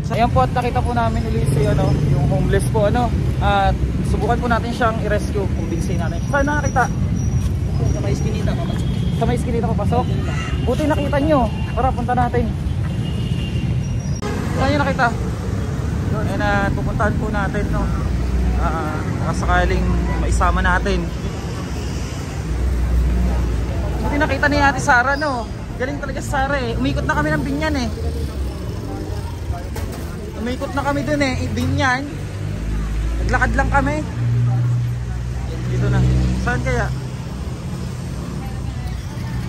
So, ayan po at nakita po namin ulit si ano, yung homeless po ano. At subukan po natin siyang i-rescue, kumbinsin natin. Saan nakakita? Sa may iskinita papasok. Sa may iskinita papasok? Buti nakita nyo. Tara, punta natin. Saan nyo nakita? Ayan at pupuntahan po natin no. Sakaling maisama natin. Buti nakita ni Ate Sara no. Galing talaga si Sara eh. Umikot na kami ng Binyan eh. Umikot na kami dun eh, Binyan. Naglakad lang kami. Dito na. Saan kaya?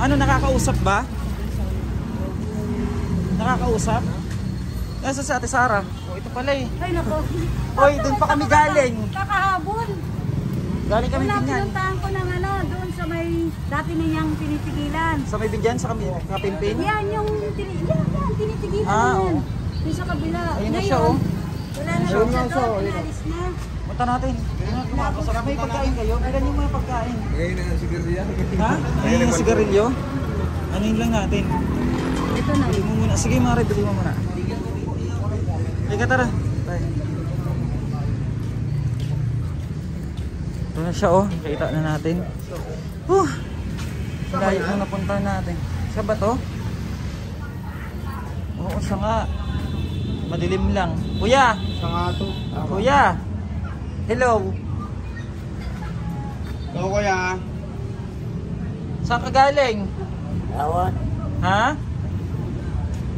Ano, nakakausap ba? Nakakausap? Nasa si Ate Sara? O, ito pala eh. Ay nako. Hoy, dun pa kami galing. Kakahabol. Galing kami Wala, Binyan. pinuntahan ko ng ano, doon sa may dati niyang tinitigilan. Sa may Binyan, sa Kapimpin? Yan yung tinitigilan Ah, yan. oo. Yung sa kabila. Ayun na siya oh. Wala na siya doon, pinalis na. Punta natin. May pagkain kayo? Bilan yung mga pagkain. Ngayon na sigarilyo. Ha? Ayun yung sigarilyo? Ano yun lang natin? Ito na. Bili mo muna. Sige Mare, bili mo muna. Liga tara. Bye. Ito na siya oh. Kita na natin. Layo na napunta natin. Siya ba to? Oo, siya nga. Madilim lang. Kuya! Sa nga to. Kuya! Hello! Ikaw kuya. Saan ka galing? Awan. Ha?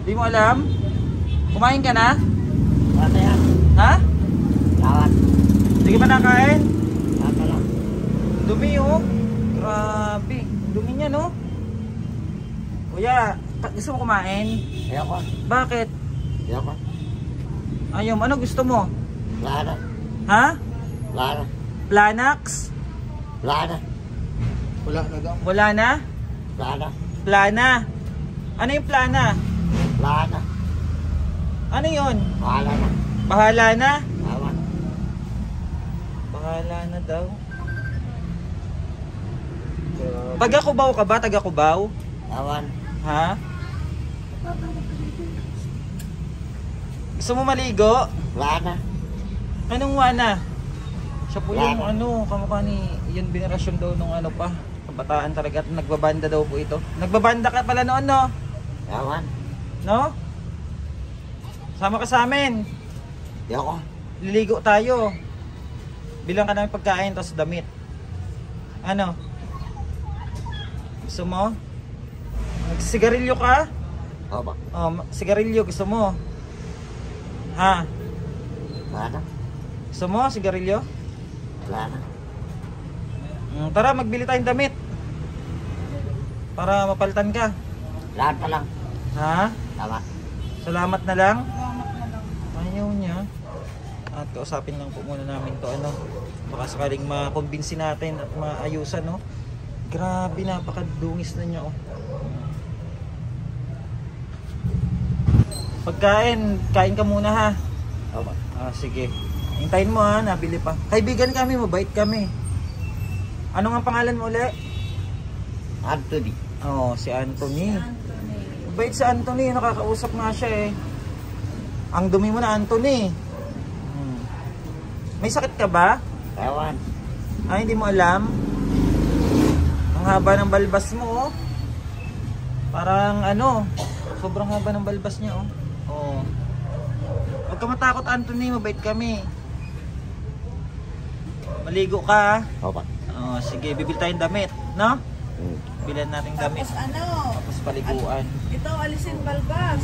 Di mo alam? Kumain ka na? Ano yan? Ha? Awan. Hindi ka ba nakain? Ano lang. Dumi oh. Grabe. Dumi niya no? Kuya, gusto mo kumain? Ayoko. Bakit? Ayoko. Ayaw mo. Ano gusto mo? Lana. Ha? Lana. Planax? Lana. Wala na daw. Wala na? Lana. Plana? Ano yung plana? Lana. Ano yun? Wala na. Bahala na? Awan. Bahala na daw. Taga Cubao ka ba? Taga Cubao? Awan. Ha? Gusto mo maligo? Lana. Anong wana? Siya po yung Wala. ano, kamukha ni yung generasyon daw nung ano pa. Kabataan talaga at nagbabanda daw po ito. Nagbabanda ka pala noon no? Awan. No? Sama ka sa amin. Ayoko. Liligo tayo. Bilang ka namin pagkain tapos damit. Ano? Gusto mo? Sigarilyo ka? Oba. Oh, sigarilyo gusto mo? Ha? Lana. Gusto mo sigarilyo? Lana. Tara, magbili tayong damit. Para mapalitan ka. Lahat pa lang. Ha? Tama. Salamat na lang. Ayaw niya. At kausapin lang po muna namin to ano. Baka sakaling makumbinsi natin at maayusan no. Grabe, napakadungis na niya oh. Pagkain, kain ka muna ha. Oba. Sige. Hintayin mo ha, nabili pa. Kaibigan kami, mabait kami. Ano nga pangalan mo uli? Anthony. Oh, si Anthony. Mabait si Anthony, nakakausap nga siya eh. Ang dumi mo na Anthony. May sakit ka ba? Awan. Ay, hindi mo alam. Ang haba ng balbas mo oh. Parang ano, sobrang haba ng balbas niya oh. Oh. Huwag ka matakot Anthony, mabait kami. Maligo ka. Oba. Oh, sige, bibili tayong damit, no? Bilan natin damit. Tapos ano? Tapos paliguan. Ito, alisin balbas.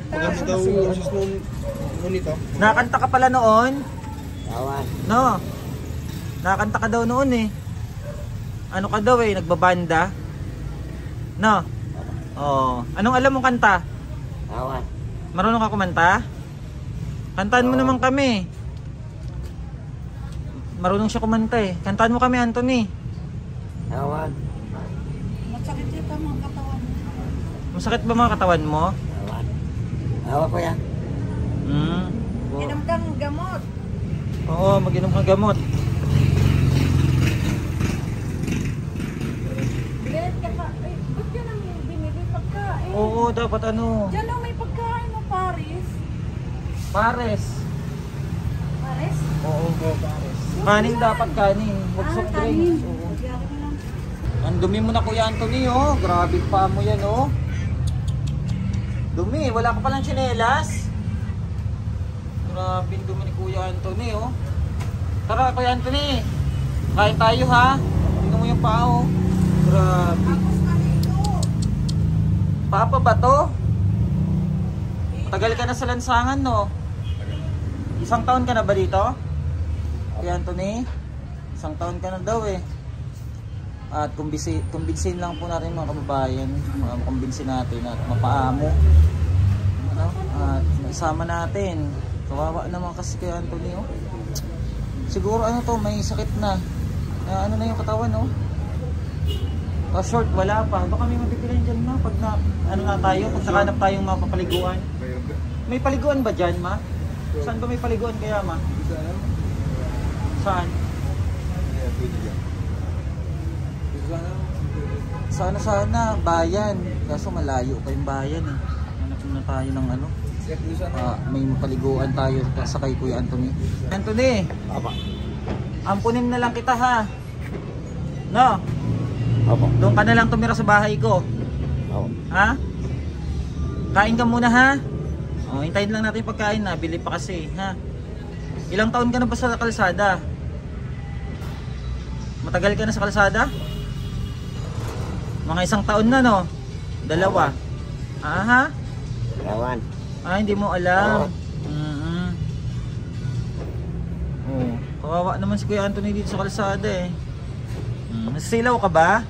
Maganda daw asus mo nito. Nakakanta ka pala noon? Awan. No. Nakakanta ka daw noon eh. Ano ka daw eh, nagbabanda? No. Oh, anong alam mong kanta? Awan. Marunong ka kumanta? Kantahan mo naman kami. Marunong siya kumanta eh. Kantahan mo kami, Anthony. Awan. Masakit yung mga katawan mo. Masakit ba mga katawan mo? Awan. Awan ko yan. Inom kang gamot. Oo, mag-inom kang gamot. Bilit ka pa. Ay, ba't yan ang binili pagkain? Oo, dapat ano. Diyan lang may pagkain mo, Paris. Pares. Pares? Oo, pares. Kanin dapat kanin. Huwag soft kanin. drinks. Oo. Magyari ka lang. Ang dumi mo na Kuya Anthony, oh. Grabe pa mo yan, oh. Dumi, wala ka palang tsinelas. Grabe ang dumi ni Kuya Anthony, oh. Tara, Kuya Anthony. Kain tayo, ha. Tingnan mo yung paa, oh. Grabe. Papa ba to? Tagal ka na sa lansangan, no? Isang taon ka na ba dito? Kuya Anthony? Isang taon ka na daw, eh. At kumbinsin lang po natin mga kababayan, kumbinsin natin at mapaamo, ano? At maisama natin. Kawawa naman kasi kay Anthony, oh. Siguro ano to, may sakit na. Ano na yung katawan, oh. Short, wala pa. Baka may matipilan dyan, ma. Pag na, ano na tayo, pag nakanap tayong mapapaliguan. May paliguan ba dyan, ma? Saan ba may paliguan kaya, ma? Saan? Sana bayan. Kaso malayo pa yung bayan, eh. Hanap na tayo ng ano. May paliguan tayo sa kay Kuya Anthony. Anthony, Apa. ampunin na lang kita, ha. No? Apa. Doon ka na lang tumira sa bahay ko. Apa. Ha? Kain ka muna, ha? O, hintayin lang natin yung pagkain na. Bili pa kasi, ha? Ilang taon ka na ba sa kalsada? Matagal ka na sa kalsada? Mga isang taon na, no? Dalawa. Ha? Lawan. Hindi mo alam. Oh, kawawa naman si Kuya Anthony dito sa kalsada, eh. Nasilaw ka ba?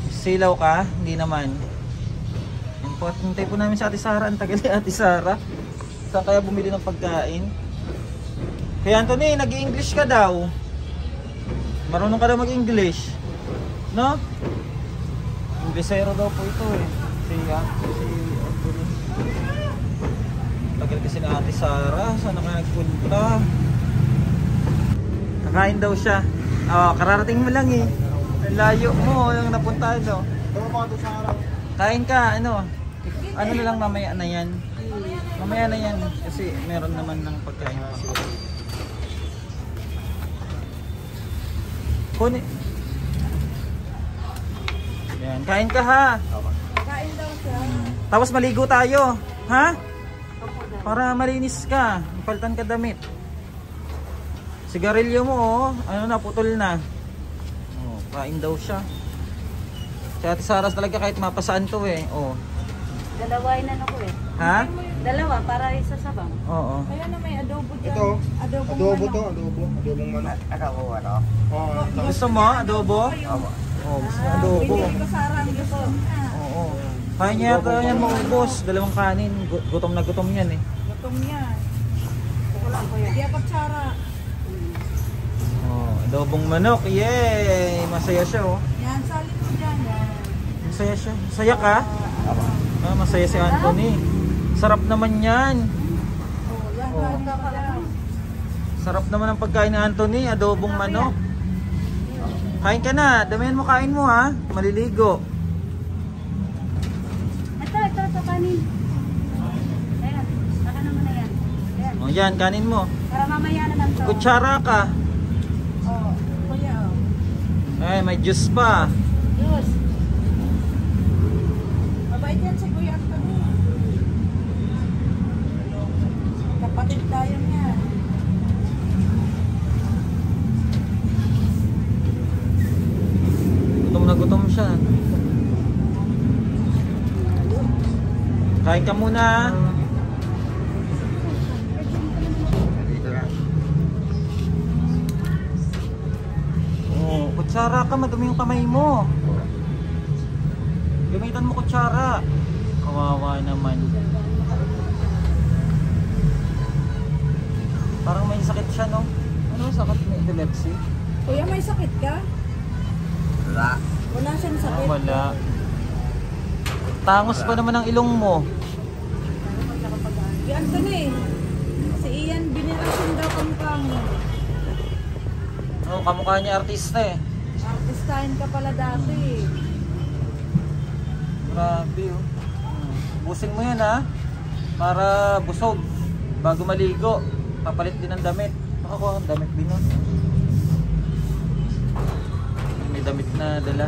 Nasilaw ka? Hindi naman. Hintay po namin sa Ate Sara. Ang tagal ni Ate Sara. Saan kaya bumili ng pagkain? Kuya Anthony, nag-i-English ka daw. Marunong ka daw mag-English. No? Inglesero daw po ito, eh. Si Anthony. Tagal kasi na Ate Sara. Saan ka nagpunta? Kakain daw siya. Kararating mo lang, eh. Ang layo mo yung napunta, no? Kain ka, ano? Ano na lang mamaya na yan? Mamaya na yan. Kasi meron naman ng pagkain pa. Kunin. Yan, kain ka, ha? Kain daw siya. Tapos maligo tayo, ha? Para malinis ka, palitan ka damit. Sigarilyo mo, oh, ano na, putol na. Oh, kain daw siya. Si Ate Sara talaga kahit mapasaan to, eh. Oh. Dalawain na ako, eh. Ha? Dalawa para isa sabang. Oo. Kaya na may adobo dyan. Ito, Adobo adobong manok. Ako ano? Oo, Gusto mo adobo? Oh, gusto mo adobo. Hindi ko sarang gusto. Oo. Kaya niya yata yan maubos. Dalawang kanin. Gutom na gutom yan, eh. Gutom yan. Wala ko yan. Di ako tsara. Oh, adobong manok. Yay! Masaya siya, oh. Yan, salit mo dyan. Yan. Masaya siya. Masaya ka? Masaya si Anthony. Sarap naman yan. Oh, yan. Oh. Kain ka pala. Sarap naman ang pagkain ni Anthony. Adobong manok. Kain ka na. Damihan mo kain mo, ha. Maliligo. Ito, kanin. Ayan, saka naman na yan. Ayan. O yan, kanin mo. Para mamaya na lang to. Kutsara ka. Oh, kuya, oh. Ay, may juice pa. Diyos. Mabait yan si Kuya Anthony. Kapatid tayo niya. Gutom na gutom siya. Kain ka muna. Oh, kutsara ka, madumi yung kamay mo. Gamitan mo kutsara. Kawawa naman. Parang may sakit siya, no? Ano sakit? May epilepsy? Kuya, may sakit ka? Wala. Wala siyang sakit. Wala. Tangos pa naman ang ilong mo. Si Anthony, si Ian binirasyon daw kamukha mo. Oh, kamukha niya artista, eh. Artistahin ka pala dati. Grabe, oh. Busin mo yan, ha? Para busog. bago maligo, papalit din ng damit. Nakakuha ang damit din nun. May damit na dala.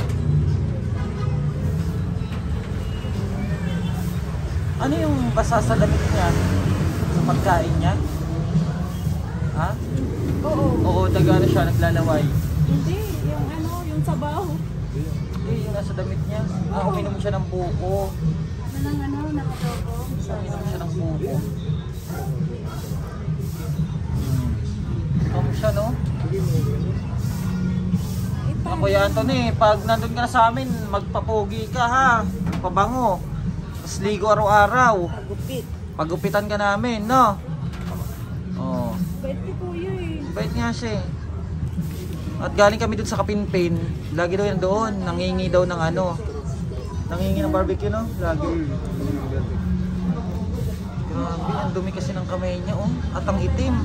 Ano yung basa sa damit niya? Sa pagkain niya? Ha? Oo. Oo, nagano siya, naglalaway. Hindi, yung ano, yung sabaw. Hindi, yung nasa damit niya. Ah, uminom siya ng buko. Ano, nakatopo. Uminom siya ng buko. Ano siya, no? Ako yan, Anthony, pag nandun ka na sa amin, magpapogi ka ha. Pabango. Tapos ligo araw-araw. Pagupit. Pagupitan ka namin, no? Oo. Bait ko kuya eh. Bait nga siya eh. At galing kami dun sa Kapinpin. Lagi daw yan doon. Nangingi daw ng ano. Nangingi ng barbecue, no? Lagi. Grabe, ang dumi kasi ng kamay niya, oh. At ang itim.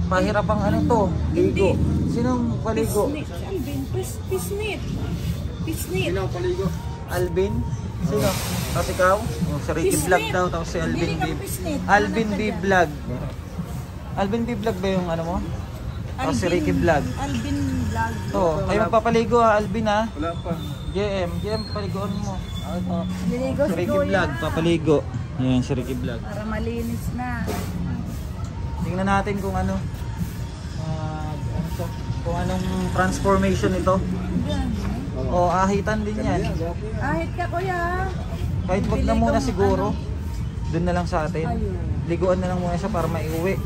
Pahirap ang ano to, ligo. Sinong paligo? Pisnit. Alvin, pisnit. Pisnit. Sino ang paligo? Alvin? Sino? Tapos ikaw? Oh, si Ricky Vlog daw, tapos si Alvin B. Alvin B. Vlog. Alvin B. Vlog ba yung ano mo? Tapos si Ricky Vlog. Alvin Vlog. Oo, kayo magpapaligo ha, Alvin ha. Wala pa. JM, paligoan mo. Niligo Si si Ricky kuya. Vlog, papaligo. Yan, si Ricky Vlog. Para malinis na. Tingnan natin kung ano. Ano to? Kung anong transformation ito. Yan. O, ahitan din yan. Ahit ka kuya. Kahit wag na Bili muna kong siguro. Doon na lang sa atin. Ayun. Liguan na lang muna siya para maiuwi.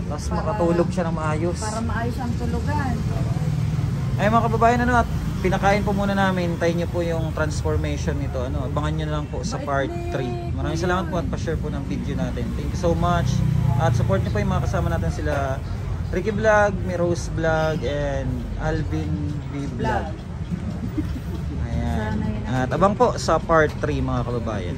Tapos makatulog siya ng maayos. Para maayos ang tulugan. Ay mga kababayan, ano, at pinakain po muna namin. Hintayin niyo po yung transformation nito. Ano, abangan niyo na lang po sa part 3. Maraming salamat po at pa-share po ng video natin. Thank you so much. At support niyo po yung mga kasama natin sila Ricky Vlog, Rose Vlog, and Alvin B. Vlog. Ayan. At abang po sa part 3 mga kababayan.